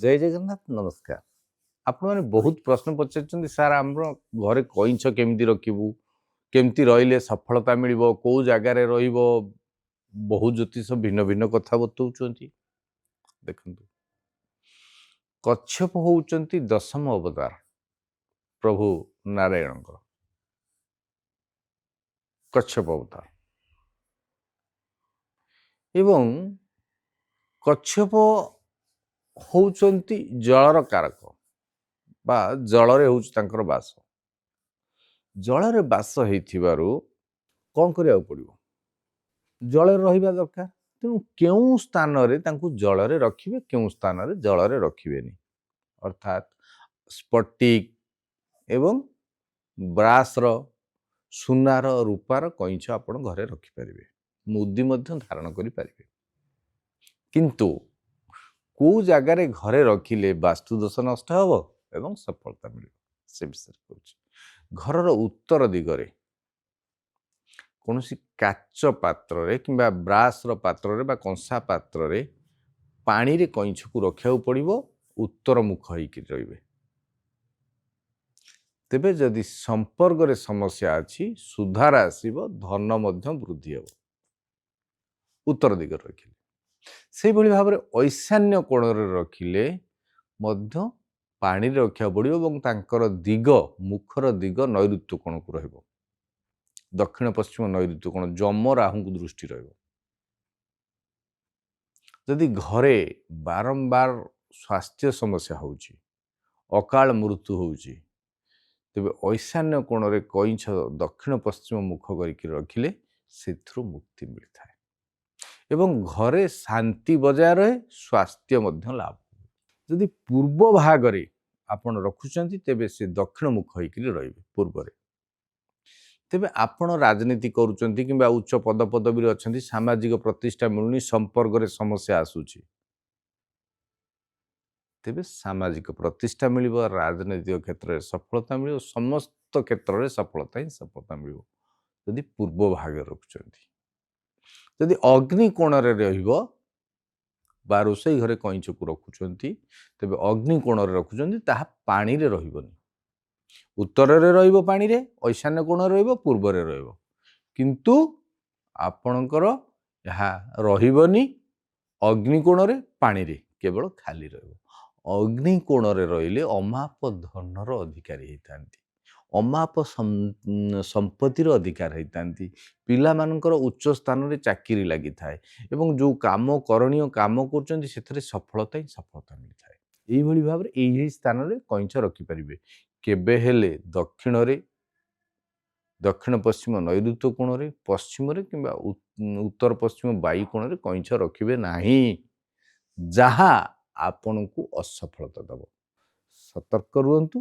ଜୟ ଜଗନ୍ନାଥ ନମସ୍କାର। ଆପଣମାନେ ବହୁତ ପ୍ରଶ୍ନ ପଚାରିଛନ୍ତି ସାର୍ ଆମର ଘରେ କଇଁଛ କେମିତି ରଖିବୁ, କେମିତି ରହିଲେ ସଫଳତା ମିଳିବ, କୋଉ ଜାଗାରେ ରହିବ, ବହୁ ଜ୍ୟୋତିଷ ଭିନ୍ନ ଭିନ୍ନ କଥା ବତଉଛନ୍ତି। ଦେଖନ୍ତୁ, କଚ୍ଛପ ହେଉଛନ୍ତି ଦଶମ ଅବତାର ପ୍ରଭୁ ନାରାୟଣଙ୍କର। କଚ୍ଛପ ଅବତାର ଏବଂ କଚ୍ଛପ ହେଉଛନ୍ତି ଜଳର କାରକ ବା ଜଳରେ ହେଉଛି ତାଙ୍କର ବାସ। ଜଳରେ ବାସ ହେଇଥିବାରୁ କ'ଣ କରିବାକୁ ପଡ଼ିବ? ଜଳରେ ରହିବା ଦରକାର। ତେଣୁ କେଉଁ ସ୍ଥାନରେ ତାଙ୍କୁ ଜଳରେ ରଖିବେ, କେଉଁ ସ୍ଥାନରେ ଜଳରେ ରଖିବେନି। ଅର୍ଥାତ୍ ସ୍ପଟିକ ଏବଂ ବ୍ରାସର, ସୁନାର, ରୂପାର କଇଁଛ ଆପଣ ଘରେ ରଖିପାରିବେ, ମୁଦି ମଧ୍ୟ ଧାରଣ କରିପାରିବେ। କିନ୍ତୁ କେଉଁ ଜାଗାରେ ଘରେ ରଖିଲେ ବାସ୍ତୁଦୋଷ ନଷ୍ଟ ହେବ ଏବଂ ସଫଳତା ମିଳିବ ସେ ବିଷୟରେ କହୁଛି। ଘରର ଉତ୍ତର ଦିଗରେ କୌଣସି କାଚ ପାତ୍ରରେ କିମ୍ବା ବ୍ରାସର ପାତ୍ରରେ ବା କଂସା ପାତ୍ରରେ ପାଣିରେ କଇଁଛକୁ ରଖିବାକୁ ପଡ଼ିବ। ଉତ୍ତର ମୁଖ ହେଇକି ରହିବେ। ତେବେ ଯଦି ସମ୍ପର୍କରେ ସମସ୍ୟା ଅଛି, ସୁଧାର ଆସିବ, ଧନ ମଧ୍ୟ ବୃଦ୍ଧି ହେବ ଉତ୍ତର ଦିଗରେ ରଖିଲେ। ସେଇଭଳି ଭାବରେ ଐଶାନ୍ୟ କୋଣରେ ରଖିଲେ ମଧ୍ୟ ପାଣିରେ ରଖିବାକୁ ପଡ଼ିବ ଏବଂ ତାଙ୍କର ଦିଗ, ମୁଖର ଦିଗ ନୈଋତ୍ୟ କୋଣକୁ ରହିବ। ଦକ୍ଷିଣ ପଶ୍ଚିମ ନୈଋତ୍ୟ କୋଣ, ଯମ ରାହୁଙ୍କୁ ଦୃଷ୍ଟି ରହିବ। ଯଦି ଘରେ ବାରମ୍ବାର ସ୍ୱାସ୍ଥ୍ୟ ସମସ୍ୟା ହେଉଛି, ଅକାଳ ମୃତ୍ୟୁ ହେଉଛି, ତେବେ ଐଶାନ୍ୟ କୋଣରେ କଇଁଛ ଦକ୍ଷିଣ ପଶ୍ଚିମ ମୁଖ କରିକି ରଖିଲେ ସେଥିରୁ ମୁକ୍ତି ମିଳିଥାଏ ଏବଂ ଘରେ ଶାନ୍ତି ବଜାୟ ରହେ, ସ୍ୱାସ୍ଥ୍ୟ ମଧ୍ୟ ଲାଭ। ଯଦି ପୂର୍ବ ଭାଗରେ ଆପଣ ରଖୁଛନ୍ତି ତେବେ ସେ ଦକ୍ଷିଣ ମୁଖ ହେଇକରି ରହିବେ ପୂର୍ବରେ। ତେବେ ଆପଣ ରାଜନୀତି କରୁଛନ୍ତି କିମ୍ବା ଉଚ୍ଚ ପଦପଦବୀରେ ଅଛନ୍ତି, ସାମାଜିକ ପ୍ରତିଷ୍ଠା ମିଳୁନି, ସମ୍ପର୍କରେ ସମସ୍ୟା ଆସୁଛି, ତେବେ ସାମାଜିକ ପ୍ରତିଷ୍ଠା ମିଳିବ, ରାଜନୈତିକ କ୍ଷେତ୍ରରେ ସଫଳତା ମିଳିବ, ସମସ୍ତ କ୍ଷେତ୍ରରେ ସଫଳତା ହିଁ ସଫଳତା ମିଳିବ ଯଦି ପୂର୍ବ ଭାଗରେ ରଖୁଛନ୍ତି। ଯଦି ଅଗ୍ନି କୋଣରେ ରହିବ ବା ରୋଷେଇ ଘରେ କଇଁଛକୁ ରଖୁଛନ୍ତି, ତେବେ ଅଗ୍ନି କୋଣରେ ରଖୁଛନ୍ତି, ତାହା ପାଣିରେ ରହିବନି। ଉତ୍ତରରେ ରହିବ ପାଣିରେ, ଐଶାନ୍ୟ କୋଣରେ ରହିବ, ପୂର୍ବରେ ରହିବ, କିନ୍ତୁ ଆପଣଙ୍କର ଏହା ରହିବନି ଅଗ୍ନି କୋଣରେ, ପାଣିରେ, କେବଳ ଖାଲି ରହିବ। ଅଗ୍ନି କୋଣରେ ରହିଲେ ଅମାପ ଧନର ଅଧିକାରୀ ହେଇଥାନ୍ତି, ଅମାପ ସମ୍ପତ୍ତିର ଅଧିକାର ହେଇଥାନ୍ତି, ପିଲାମାନଙ୍କର ଉଚ୍ଚ ସ୍ଥାନରେ ଚାକିରି ଲାଗିଥାଏ ଏବଂ ଯେଉଁ କାମ କରଣୀୟ କାମ କରୁଛନ୍ତି ସେଥିରେ ସଫଳତା ହିଁ ସଫଳତା ମିଳିଥାଏ। ଏଇଭଳି ଭାବରେ ଏହି ସ୍ଥାନରେ କଇଁଛ ରଖିପାରିବେ। କେବେ ହେଲେ ଦକ୍ଷିଣରେ, ଦକ୍ଷିଣ ପଶ୍ଚିମ ନୈଋତ୍ୟ କୋଣରେ, ପଶ୍ଚିମରେ କିମ୍ବା ଉତ୍ତର ପଶ୍ଚିମ ବାୟୁ କୋଣରେ କଇଁଛ ରଖିବେ ନାହିଁ, ଯାହା ଆପଣଙ୍କୁ ଅସଫଳତା ଦେବ। ସତର୍କ ରୁହନ୍ତୁ,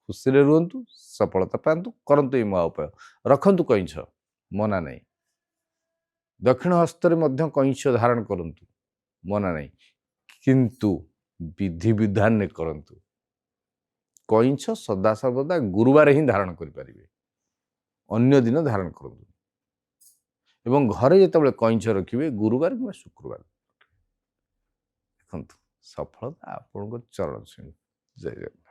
ଖୁସିରେ ରୁହନ୍ତୁ, ସଫଳତା ପାଆନ୍ତୁ, କରନ୍ତୁ ଏଇ ମହା ଉପାୟ। ରଖନ୍ତୁ କଇଁଛ, ମନା ନାହିଁ। ଦକ୍ଷିଣ ହସ୍ତରେ ମଧ୍ୟ କଇଁଛ ଧାରଣ କରନ୍ତୁ, ମନା ନାହିଁ, କିନ୍ତୁ ବିଧିବିଧାନରେ କରନ୍ତୁ। କଇଁଛ ସଦାସର୍ବଦା ଗୁରୁବାର ହିଁ ଧାରଣ କରିପାରିବେ, ଅନ୍ୟ ଦିନ ଧାରଣ କରନ୍ତୁ ଏବଂ ଘରେ ଯେତେବେଳେ କଇଁଛ ରଖିବେ ଗୁରୁବାର କିମ୍ବା ଶୁକ୍ରବାର ରଖିବେ। ଦେଖନ୍ତୁ, ସଫଳତା ଆପଣଙ୍କ ଚରଣ ଛୁଇଁବ। ଜୟ ଜଗନ୍ନାଥ।